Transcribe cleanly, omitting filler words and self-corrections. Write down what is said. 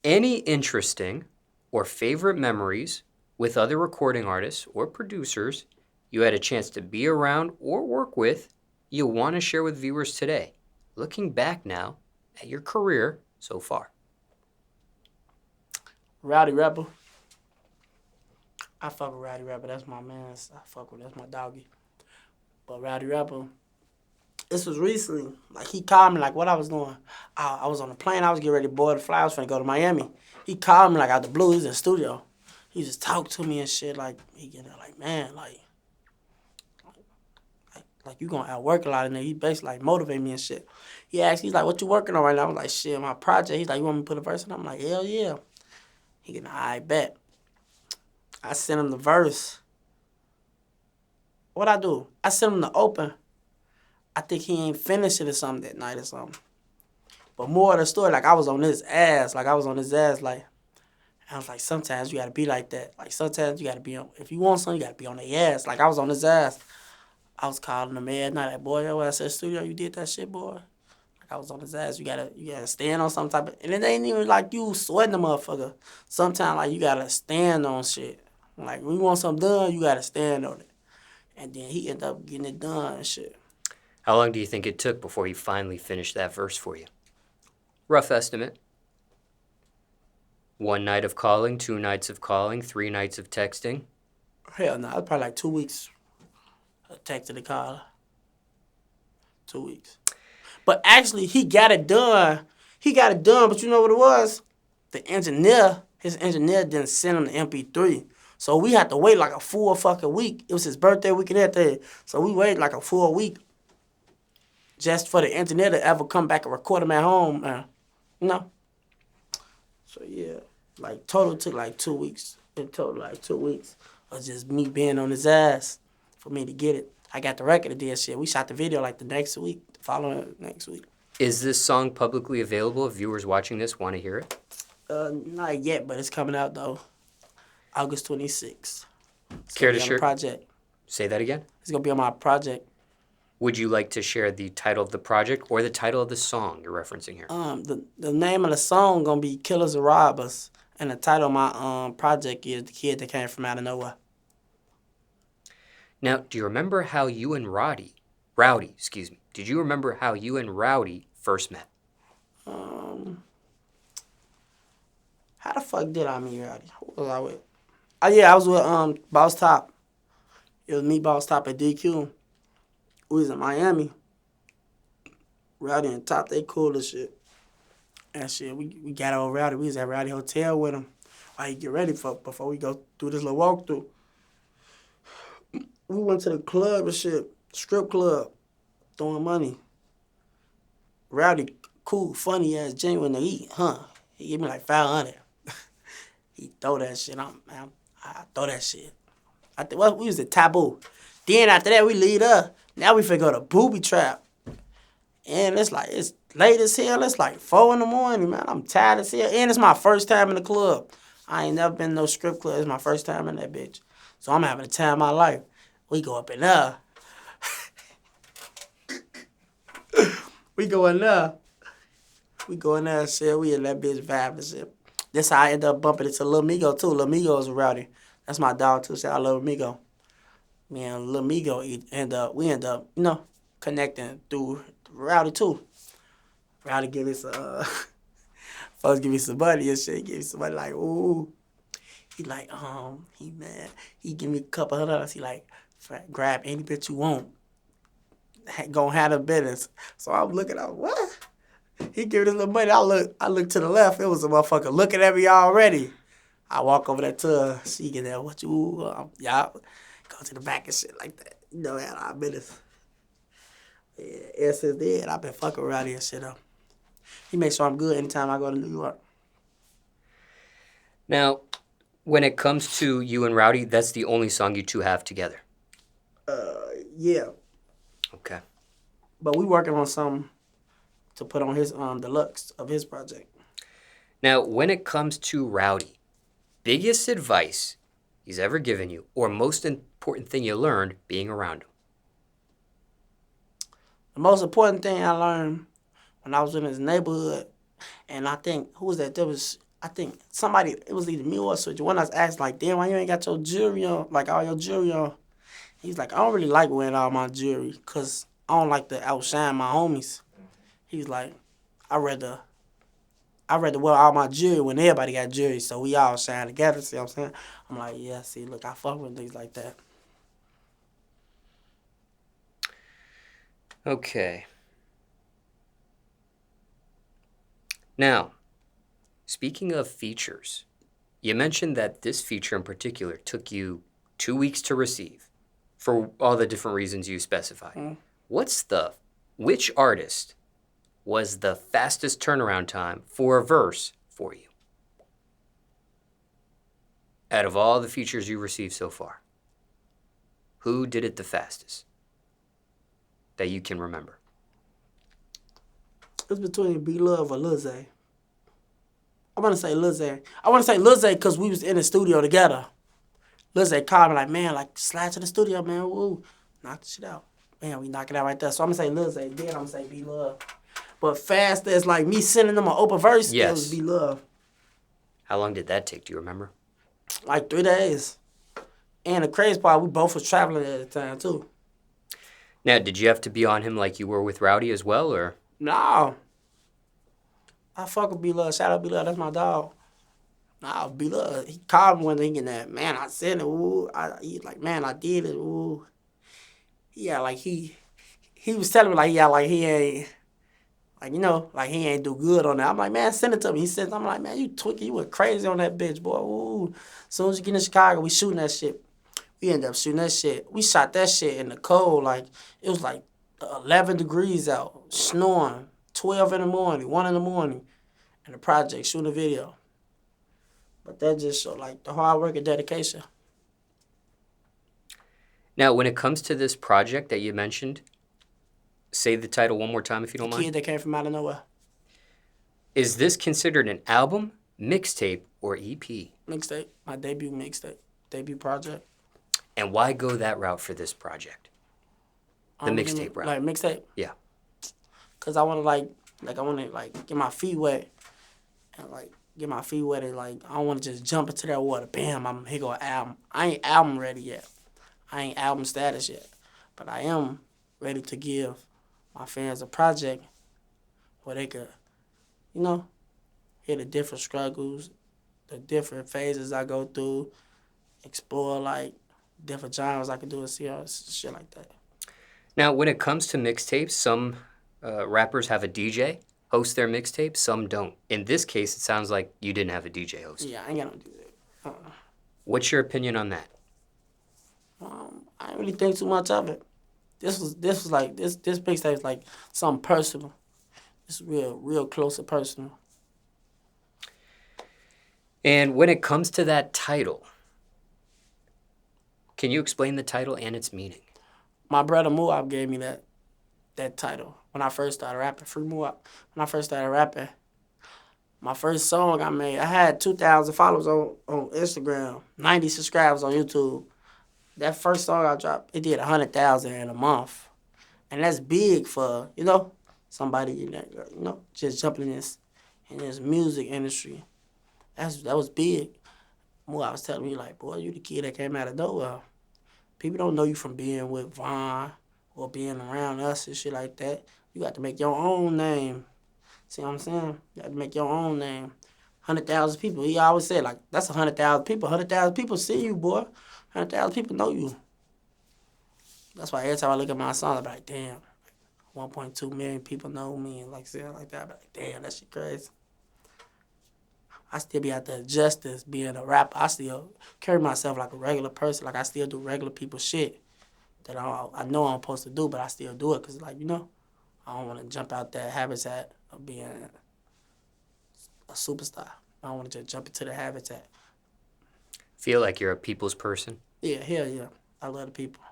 Any interesting or favorite memories with other recording artists or producers you had a chance to be around or work with you want to share with viewers today, looking back now at your career so far? Rowdy rapper. I fuck with Rowdy rapper. That's my man. I fuck with that's my doggy. But Rowdy rapper. This was recently. Like he called me like what I was doing. I was on the plane. I was getting ready to board the flight. I was finna go to Miami. He called me like out the blue. He's in the studio. He just talked to me and shit. Like he getting there like man like you gonna outwork a lot in there. He basically like motivate me and shit. He asked, he's like, what you working on right now? I was like, shit, my project. He's like, you want me to put a verse in? I'm like, hell yeah. He getting, I bet. I sent him the verse. What I do? I sent him the open. I think he ain't finished it or something that night or something. But more of the story, like I was on his ass. Like I was on his ass. Like I was like, sometimes you gotta be like that. Like sometimes you gotta be on. If you want something, you gotta be on their ass. Like I was on his ass. I was calling him every night. Like boy, yo, I said studio, you did that shit, boy. Like I was on his ass. You gotta stand on some type of. And it ain't even like you sweating the motherfucker. Sometimes like you gotta stand on shit. Like when you want something done, you gotta stand on it. And then he ended up getting it done and shit. How long do you think it took before he finally finished that verse for you? Rough estimate. 1 night of calling, 2 nights of calling, 3 nights of texting. Hell no, it was probably like 2 weeks. I texted the caller. 2 weeks. But actually, he got it done. He got it done, but you know what it was? His engineer didn't send him the MP3. So we had to wait like a full fucking week. It was his birthday week and everything. So we waited like a full week just for the engineer to ever come back and record him at home, man. You know? So yeah, like total took like 2 weeks. It total like 2 weeks of just me being on his ass for me to get it. I got the record of this shit. We shot the video like the next week, the following next week. Is this song publicly available if viewers watching this want to hear it? Not yet, but it's coming out though. August 26th. Care to share? Project. Say that again? It's gonna be on my project. Would you like to share the title of the project or the title of the song you're referencing here? The name of the song gonna be Killers and Robbers, and the title of my project is The Kid That Came From Out of Nowhere. Now, do you remember how you and Rowdy, did you remember how you and Rowdy first met? How the fuck did I meet Rowdy? Who was I with? Oh yeah, I was with Boss Top. It was me, Boss Top at DQ. We was in Miami. Rowdy and Top, they cool as shit. And shit, we got over Rowdy. We was at Rowdy Hotel with him. While he get ready before we go through this little walkthrough. We went to the club and shit, strip club, throwing money. Rowdy, cool, funny ass, genuine to eat, huh? He gave me like 500. He throw that shit. I throw that shit. We was at Taboo. Then after that, we lead up. Now we finna go to Booby Trap. And it's late as hell. It's like 4 in the morning, man. I'm tired as hell. And it's my first time in the club. I ain't never been to no strip club. It's my first time in that bitch. So I'm having the time of my life. We go up in there. We go in there and shit. We in that bitch vibe and shit. That's how I end up bumping into Lil Migo too. Lil Migo is a Rowdy. That's my dog too. Shout out Lil Migo. Me and Lil Migo we end up, connecting through Rowdy too. Rowdy give us folks give me some money and shit. Give me some money like, ooh. He like, he mad. He give me a couple $100. He like, grab any bitch you want. Gonna have the business. So I'm looking out, what? He give me this little money. I look to the left. It was a motherfucker looking at me already. I walk over there to her. She get there, what you, y'all go to the back and shit like that. You know, man, I've been this. Yeah, since then, I've been fucking around here and shit up. He makes sure I'm good anytime I go to New York. Now, when it comes to you and Rowdy, that's the only song you two have together? Yeah. Okay. But we working on something to put on his deluxe of his project. Now, when it comes to Rowdy, biggest advice he's ever given you, or most important thing you learned being around him? The most important thing I learned when I was in his neighborhood, and I think, who was that? I think somebody, it was either me or a switcher. One I was asking, like, damn, why you ain't got your jewelry on, like all your jewelry on? He's like, I don't really like wearing all my jewelry because I don't like to outshine my homies. He's like, I'd rather wear all my jewelry when everybody got jewelry, so we all shine together, see what I'm saying? I'm like, yeah, see, look, I fuck with things like that. Okay. Now, speaking of features, you mentioned that this feature in particular took you 2 weeks to receive for all the different reasons you specified. Which artist was the fastest turnaround time for a verse for you out of all the features you received so far? Who did it the fastest that you can remember? It's between b-lovee or Lil Zay. I want to say Lil Zay. I want to say Lil Zay because we was in the studio together. Lil Zay called me like, man, like, slide to the studio, man, woo. Knock the shit out. Man, we knock it out right there. So I'm going to say Lil Zay, then I'm going to say b-lovee. But fast as like me sending them an open verse, It was b-lovee. How long did that take? Do you remember? Like 3 days. And the crazy part, we both was traveling at the time, too. Now, did you have to be on him like you were with Rowdy as well, or? No. I fuck with b-lovee. Shout out b-lovee. That's my dog. Nah, b-lovee. He called me one day and that, man, I said it, ooh. He like, man, I did it, ooh. Yeah, like he was telling me like, yeah, like he ain't, like, you know, like he ain't do good on that. I'm like, man, send it to me. He said, I'm like, man, you tweaking. You went crazy on that bitch, boy. Ooh. As soon as you get in Chicago, we shooting that shit. We ended up shooting that shit. We shot that shit in the cold. Like, it was like 11 degrees out, snowing, 12 in the morning, 1 in the morning, in the project, shooting a video. But that just showed, like, the hard work and dedication. Now, when it comes to this project that you mentioned, say the title one more time if you don't mind. Kid that came from out of nowhere. Is this considered an album, mixtape, or EP? Mixtape. My debut mixtape. Debut project. And why go that route for this project? The mixtape route. Like mixtape? Yeah. Because I want to, get my feet wet. And, get my feet wet. And, I don't want to just jump into that water. Bam, here go an album. I ain't album ready yet. I ain't album status yet. But I am ready to give my fans a project where they could, hear the different struggles, the different phases I go through, explore, different genres I could do and see shit like that. Now, when it comes to mixtapes, some rappers have a DJ host their mixtape, some don't. In this case, it sounds like you didn't have a DJ host. Yeah, I ain't got no DJ. What's your opinion on that? I didn't really think too much of it. This mixtape is like something personal. It's real close and personal. And when it comes to that title, can you explain the title and its meaning? My brother Muab gave me that title when I first started rapping. Free Muab. When I first started rapping, my first song I made, I had 2,000 followers on Instagram, 90 subscribers on YouTube. That first song I dropped, it did 100,000 in a month. And that's big for, somebody, just jumping in this music industry. That was big. Muab was telling me, boy, you the kid that came out of nowhere. People don't know you from being with Vaughn or being around us and shit like that. You got to make your own name. See what I'm saying? You got to make your own name. 100,000 people. He always said, that's 100,000 people. 100,000 people see you, boy. 100,000 people know you. That's why every time I look at my song, I be like, damn, 1.2 million people know me and shit like that. I be like, damn, that shit crazy. I still be out there just as being a rapper. I still carry myself like a regular person. I still do regular people shit that I know I'm supposed to do, but I still do it because, I don't want to jump out that habitat of being a superstar. I don't want to just jump into the habitat. Feel like you're a people's person? Yeah, hell yeah. I love the people.